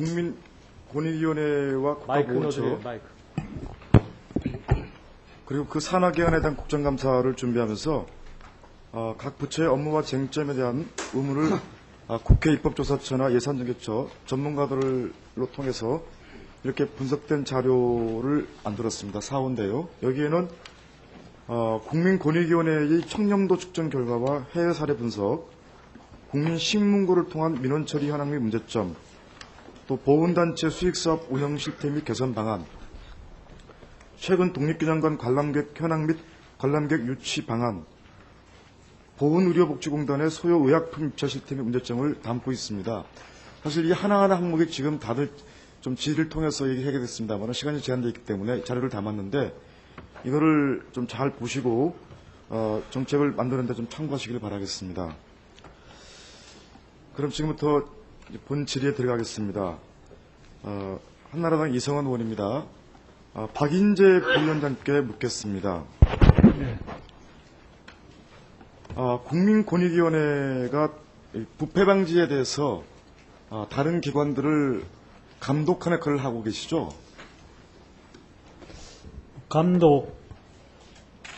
국민권익위원회와 국가보훈처 그리고 그 산하기관에 대한 국정감사를 준비하면서 각 부처의 업무와 쟁점에 대한 의문을 국회 입법조사처나 예산정책처 전문가들로 통해서 이렇게 분석된 자료를 만들었습니다. 4호인데요. 여기에는 국민권익위원회의 청렴도 측정 결과와 해외 사례 분석, 국민신문고를 통한 민원 처리 현황 및 문제점, 또 보훈단체 수익사업 운영 실태 및 개선 방안, 최근 독립기념관 관람객 현황 및 관람객 유치 방안, 보훈의료복지공단의 소요 의약품 입찰 실태 및 문제점을 담고 있습니다. 사실 이 하나하나 항목이 지금 다들 좀 질의를 통해서 얘기하게 됐습니다만 시간이 제한되어 있기 때문에 자료를 담았는데 이거를 좀 잘 보시고 정책을 만드는 데 좀 참고하시길 바라겠습니다. 그럼 지금부터 본 질의에 들어가겠습니다. 한나라당 이성원 의원입니다. 박인재 부위원장께 묻겠습니다. 네. 국민권익위원회가 부패 방지에 대해서 다른 기관들을 감독하는 역할을 하고 계시죠? 감독은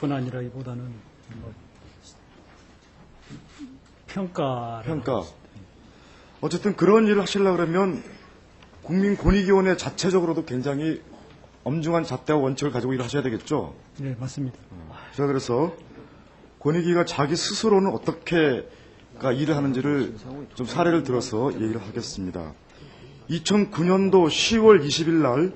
아니라기보다는 평가. 어쨌든 그런 일을 하시려고 그러면 국민권익위원회 자체적으로도 굉장히 엄중한 잣대와 원칙을 가지고 일을 하셔야 되겠죠? 네, 맞습니다. 제가 그래서 권익위가 자기 스스로는 어떻게 일을 하는지를 좀 사례를 들어서 얘기를 하겠습니다. 2009년도 10월 20일 날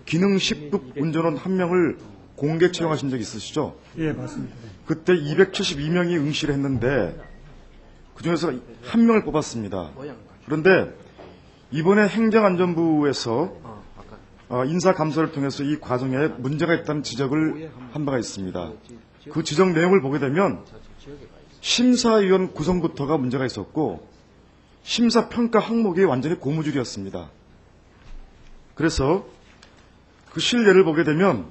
기능 10급 운전원 1명을 공개 채용하신 적 있으시죠? 예, 맞습니다. 그때 272명이 응시를 했는데 그중에서 1명을 뽑았습니다. 그런데 이번에 행정안전부에서 인사감사를 통해서 이 과정에 문제가 있다는 지적을 한 바가 있습니다. 그 지적 내용을 보게 되면 심사위원 구성부터가 문제가 있었고 심사평가 항목이 완전히 고무줄이었습니다. 그래서 그 실례를 보게 되면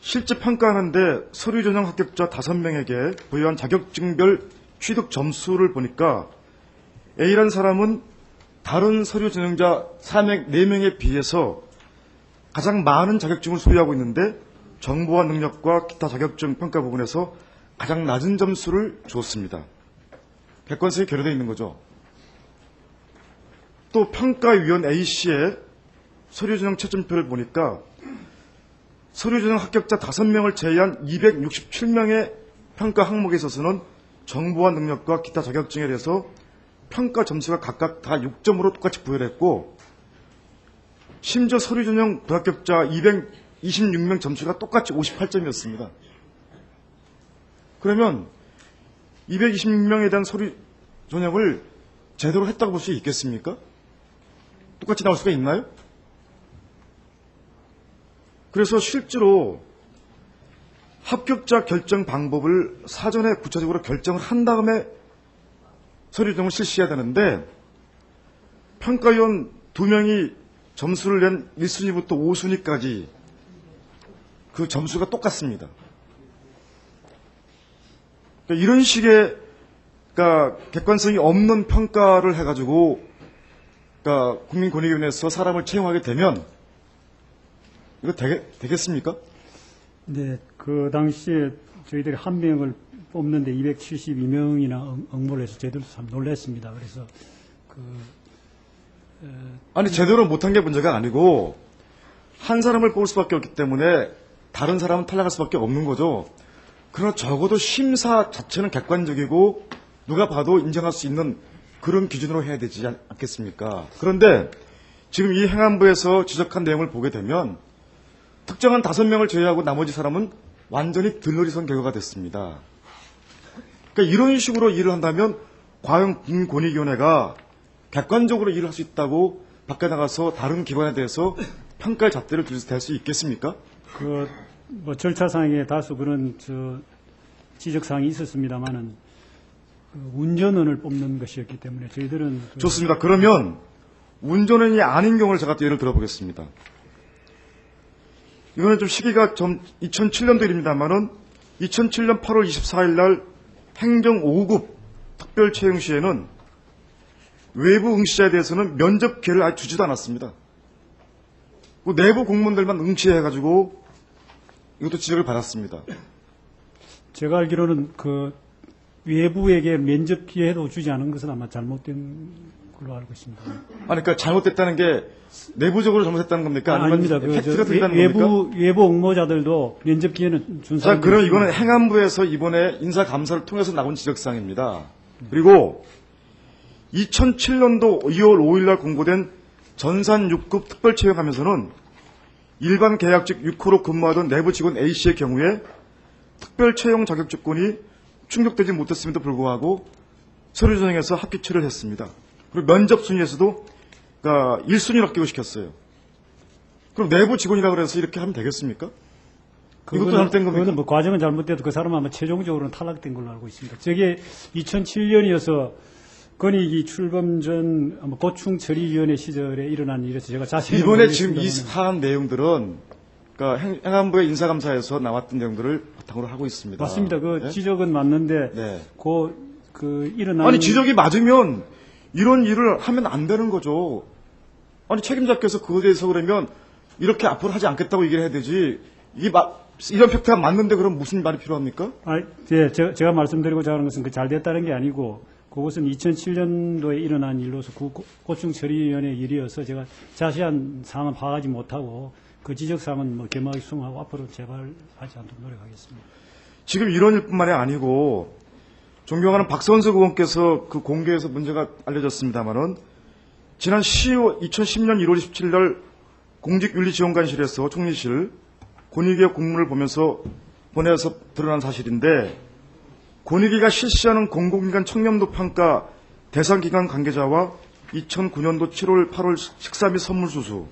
실제 평가하는데 서류 전형 합격자 5명에게 부여한 자격증별 취득 점수를 보니까 A라는 사람은 다른 서류 전형자 4명에 비해서 가장 많은 자격증을 소유하고 있는데 정보와 능력과 기타 자격증 평가 부분에서 가장 낮은 점수를 줬습니다. 객관성이 결여되어 있는 거죠. 또 평가위원 A씨의 서류 전형 채점표를 보니까 서류 전형 합격자 5명을 제외한 267명의 평가 항목에 있어서는 정보와 능력과 기타 자격증에 대해서 평가 점수가 각각 다 6점으로 똑같이 부여됐고 심지어 서류 전형 불합격자 226명 점수가 똑같이 58점이었습니다. 그러면 226명에 대한 서류 전형을 제대로 했다고 볼 수 있겠습니까? 똑같이 나올 수가 있나요? 그래서 실제로 합격자 결정 방법을 사전에 구체적으로 결정을 한 다음에 서류 전형을 실시해야 되는데 평가위원 2명이 점수를 낸 1순위부터 5순위까지 그 점수가 똑같습니다. 그러니까 이런 식의 객관성이 없는 평가를 해가지고 국민권익위원회에서 사람을 채용하게 되면 이거 되겠습니까? 네, 그 당시에 저희들이 1명을 뽑는데 272명이나 응모를 해서 저희들도 참 놀랐습니다. 그래서 아니 제대로 못한 게 문제가 아니고 한 사람을 뽑을 수밖에 없기 때문에 다른 사람은 탈락할 수밖에 없는 거죠. 그러나 적어도 심사 자체는 객관적이고 누가 봐도 인정할 수 있는 그런 기준으로 해야 되지 않겠습니까? 그런데 지금 이 행안부에서 지적한 내용을 보게 되면 특정한 5명을 제외하고 나머지 사람은 완전히 들러리 선 결과가 됐습니다. 그러니까 이런 식으로 일을 한다면 과연 국민권익위원회가 객관적으로 일을 할 수 있다고 밖에 나가서 다른 기관에 대해서 평가의 잣대를 댈 수 있겠습니까? 절차상에 다소 그런 지적사항이 있었습니다만은 운전원을 뽑는 것이었기 때문에 저희들은 좋습니다. 그러면 운전원이 아닌 경우를 제가 또 예를 들어보겠습니다. 이거는 좀 시기가 좀 2007년도 일입니다만은 2007년 8월 24일 날 행정 5급 특별 채용 시에는 외부 응시자에 대해서는 면접 기회를 아예 주지도 않았습니다. 그 내부 공무원들만 응시해가지고 이것도 지적을 받았습니다. 제가 알기로는 그 외부에게 면접 기회도 주지 않은 것은 아마 잘못된 걸로 알고 있습니다. 아니, 그러니까 잘못됐다는 게 내부적으로 잘못했다는 겁니까? 아니면 아닙니다. 팩트가 틀리다는 겁니까? 외부 응모자들도 면접 기회는 준 자, 사람이 그럼 있습니다. 이거는 행안부에서 이번에 인사감사를 통해서 나온 지적사항입니다. 그리고 2007년도 2월 5일 날 공고된 전산 6급 특별채용하면서는 일반 계약직 6호로 근무하던 내부 직원 A씨의 경우에 특별채용 자격 조건이 충족되지 못했음에도 불구하고 서류 전형에서 합기처리를 했습니다. 그리고 면접 순위에서도 그러니까 1순위를 합격을 시켰어요. 그럼 내부 직원이라고 해서 이렇게 하면 되겠습니까? 이것도 잘못된 겁니까? 그거는 뭐 과정은 잘못돼도 그 사람은 아마 최종적으로는 탈락된 걸로 알고 있습니다. 저게 2007년이어서 건의기 출범 전 아마 고충처리위원회 시절에 일어난 일에서 제가 자세히 이번에 지금 이 모르겠습니다만 사안 내용들은 그러니까 행안부의 인사감사에서 나왔던 내용들을 바탕으로 하고 있습니다. 맞습니다. 그 네? 지적은 맞는데 네. 그 일어난 아니 지적이 맞으면 이런 일을 하면 안 되는 거죠. 아니 책임자께서 그거에 대해서 그러면 이렇게 앞으로 하지 않겠다고 얘기를 해야 되지. 이런 팩트가 맞는데 그럼 무슨 말이 필요합니까? 예, 제가 말씀드리고자 하는 것은 그 잘 됐다는 게 아니고 그것은 2007년도에 일어난 일로서 고충처리위원회 일이어서 제가 자세한 사항은 파악하지 못하고 그 지적사항은 뭐 겸허하게 수용하고 앞으로 재발하지 않도록 노력하겠습니다. 지금 이런 일뿐만이 아니고 존경하는 박선석 의원께서 그 공개에서 문제가 알려졌습니다마는 지난 2010년 1월 27일 날 공직윤리지원관실에서 총리실 권익위의 공문을 보내서 드러난 사실인데 권익위가 실시하는 공공기관 청렴도 평가 대상기관 관계자와 2009년도 7월, 8월 식사 및 선물 수수,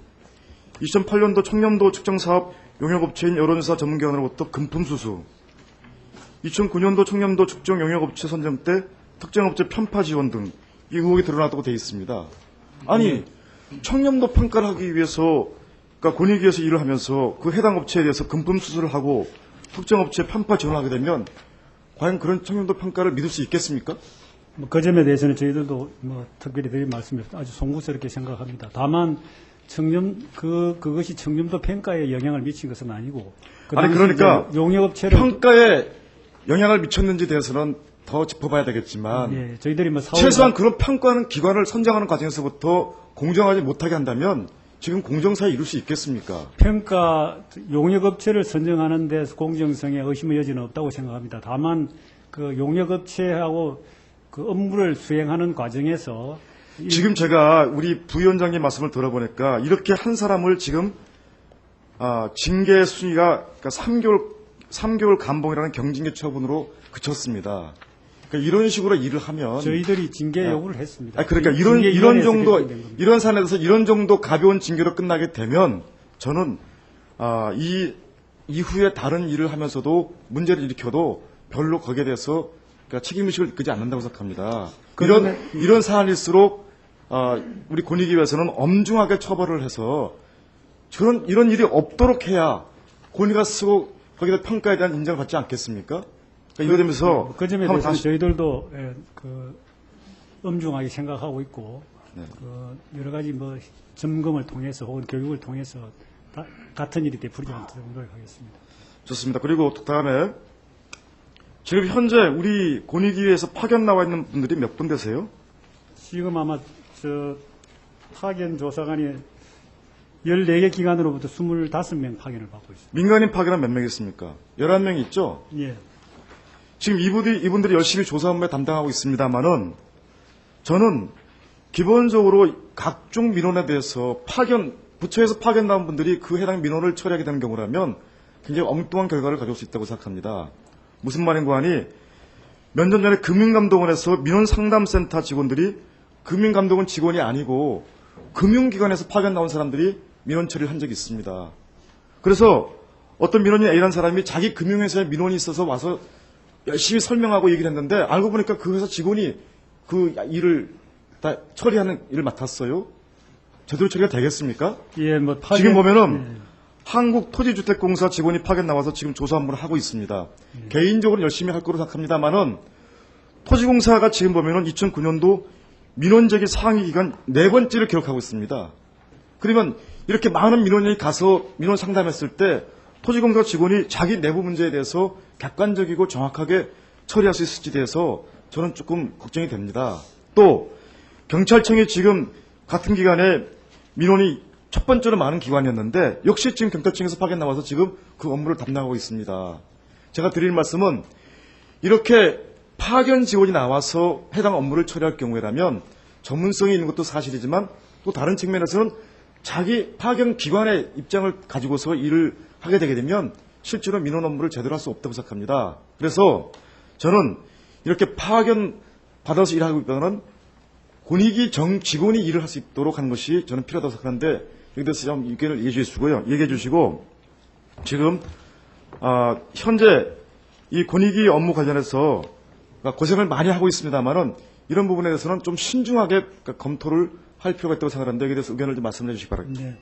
2008년도 청렴도 측정사업 용역업체인 여론조사 전문기관으로부터 금품 수수, 2009년도 청렴도 측정 용역업체 선정 때 특정업체 편파 지원 등 이 의혹이 드러났다고 되어 있습니다. 아니 청렴도 평가를 하기 위해서 그러니까 권익위에서 일을 하면서 그 해당 업체에 대해서 금품 수수를 하고 특정 업체에 편파 지원을 하게 되면 과연 그런 청렴도 평가를 믿을 수 있겠습니까? 뭐 그 점에 대해서는 저희들도 뭐 특별히 드릴 말씀이 아주 송구스럽게 생각합니다. 다만 그것이 청렴도 평가에 영향을 미친 것은 아니고 아니 그러니까 용역업체를 평가에 영향을 미쳤는지 대해서는 더 짚어봐야 되겠지만 예, 저희들이 뭐 최소한 그런 평가하는 기관을 선정하는 과정에서부터 공정하지 못하게 한다면 지금 공정사에 이룰 수 있겠습니까? 평가 용역업체를 선정하는 데서 공정성에 의심의 여지는 없다고 생각합니다. 다만 그 용역업체하고 그 업무를 수행하는 과정에서 지금 제가 우리 부위원장님 말씀을 들어보니까 이렇게 한 사람을 지금 징계 순위가 그러니까 3개월 감봉이라는 경징계 처분으로 그쳤습니다. 그러니까 이런 식으로 일을 하면 저희들이 징계 요구를 했습니다. 그러니까 징계 이런 위원회에서 정도 결정된 겁니다. 이런 사안에 대해서 이런 정도 가벼운 징계로 끝나게 되면 저는 이 이후에 다른 일을 하면서도 문제를 일으켜도 별로 거기에 대해서 그러니까 책임의식을 느끼지 않는다고 생각합니다. 이런 사안일수록 우리 권익위에서는 엄중하게 처벌을 해서 이런 일이 없도록 해야 권위가 쓰고 거기다 평가에 대한 인정을 받지 않겠습니까? 그러니까 이거 되면서 그 점에 한번 대해서 저희들도 엄중하게 생각하고 있고 네. 여러 가지 뭐 점검을 통해서 혹은 교육을 통해서 같은 일이 되풀이지 않도록 노력하겠습니다. 좋습니다. 그리고 다음에 지금 현재 우리 권익위에서 파견 나와 있는 분들이 몇 분 되세요? 지금 아마 파견 조사관이 14개 기관으로부터 25명 파견을 받고 있습니다. 민간인 파견은 몇 명 있습니까? 11명이 있죠? 예. 지금 이분들이 열심히 조사 업무에 담당하고 있습니다만은 저는 기본적으로 각종 민원에 대해서 부처에서 파견 나온 분들이 그 해당 민원을 처리하게 되는 경우라면 굉장히 엉뚱한 결과를 가져올 수 있다고 생각합니다. 무슨 말인고 하니 몇 년 전에 금융감독원에서 민원상담센터 직원들이 금융감독원 직원이 아니고 금융기관에서 파견 나온 사람들이 민원 처리를 한 적이 있습니다. 그래서 어떤 민원인 A라는 사람이 자기 금융회사에 민원이 있어서 와서 열심히 설명하고 얘기를 했는데 알고 보니까 그 회사 직원이 그 일을 다 처리하는 일을 맡았어요. 제대로 처리가 되겠습니까? 예, 뭐 지금 보면은 한국토지주택공사 직원이 파견 나와서 지금 조사 업무를 하고 있습니다. 개인적으로 열심히 할 거로 생각합니다만은 토지공사가 지금 보면은 2009년도 민원제기 상위 기간 4번째를 기록하고 있습니다. 그러면 이렇게 많은 민원인이 가서 민원 상담했을 때 토지공사 직원이 자기 내부 문제에 대해서 객관적이고 정확하게 처리할 수 있을지에 대해서 저는 조금 걱정이 됩니다. 또 경찰청이 지금 같은 기간에 민원이 첫 번째로 많은 기관이었는데 역시 지금 경찰청에서 파견 나와서 지금 그 업무를 담당하고 있습니다. 제가 드릴 말씀은 이렇게 파견 직원이 나와서 해당 업무를 처리할 경우라면 전문성이 있는 것도 사실이지만 또 다른 측면에서는 자기 파견 기관의 입장을 가지고서 일을 하게 되게 되면 실제로 민원 업무를 제대로 할 수 없다고 생각합니다. 그래서 저는 이렇게 파견 받아서 일하고 있다는 권익위 정 직원이 일을 할 수 있도록 하는 것이 저는 필요하다고 생각하는데 여기 대해서 좀 의견을 얘기해 주시고 지금 현재 이 권익위 업무 관련해서 고생을 많이 하고 있습니다만은 이런 부분에 대해서는 좀 신중하게 검토를 할 필요가 있다고 생각하는데 여기에 대해서 의견을 좀 말씀해 주시기 바랍니다. 네.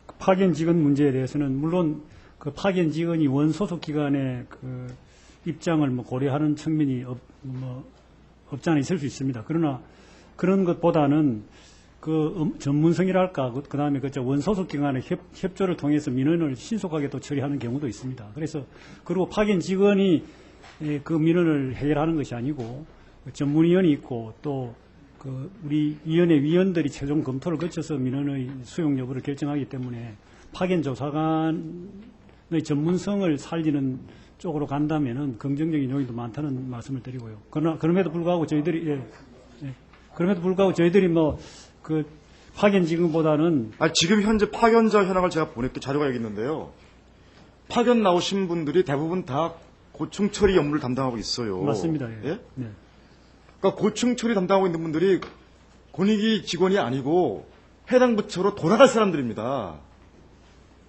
그 파견 직원 문제에 대해서는 물론 그 파견 직원이 원소속 기관의 그 입장을 고려하는 측면이 없지 않아 있을 수 있습니다. 그러나 그런 것보다는 그 전문성이랄까 그다음에 그 원소속 기관의 협조를 통해서 민원을 신속하게 또 처리하는 경우도 있습니다. 그리고 파견 직원이 그 민원을 해결하는 것이 아니고 전문위원이 있고 또 그 우리 위원회 위원들이 최종 검토를 거쳐서 민원의 수용 여부를 결정하기 때문에 파견 조사관의 전문성을 살리는 쪽으로 간다면은 긍정적인 요인도 많다는 말씀을 드리고요. 그러나 그럼에도 불구하고 저희들이 그 파견 직원보다는 지금 현재 파견자 현황을 제가 보냈던 자료가 여기 있는데요. 파견 나오신 분들이 대부분 다 고충 처리 업무를 담당하고 있어요. 맞습니다. 예. 예? 네. 그러니까 고충 처리 담당하고 있는 분들이 권익위 직원이 아니고 해당 부처로 돌아갈 사람들입니다.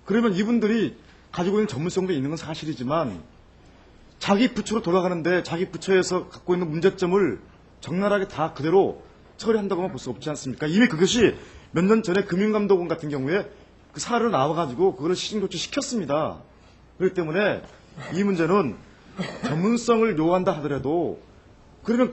그러면 이분들이 가지고 있는 전문성도 있는 건 사실이지만 자기 부처로 돌아가는데 자기 부처에서 갖고 있는 문제점을 적나라하게 다 그대로 처리한다고만 볼 수 없지 않습니까? 이미 그것이 몇 년 전에 금융감독원 같은 경우에 그 사례로 나와가지고 그걸 시행조치 시켰습니다. 그렇기 때문에 이 문제는 전문성을 요구한다 하더라도 그러면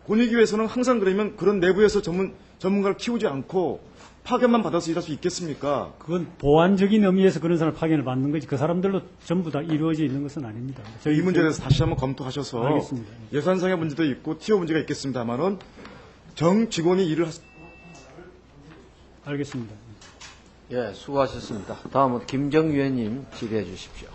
권익위에서는 항상 그러면 그런 내부에서 전문가를 키우지 않고 파견만 받아서 일할 수 있겠습니까? 그건 보완적인 의미에서 그런 사람을 파견을 받는 거지 그 사람들로 전부 다 이루어져 있는 것은 아닙니다. 이 문제에 대해서 다시 한번 검토하셔서 알겠습니다. 예산상의 문제도 있고 티오 문제가 있겠습니다만은 정 직원이 일을 알겠습니다. 예, 수고하셨습니다. 다음은 김정위원님 질의해 주십시오.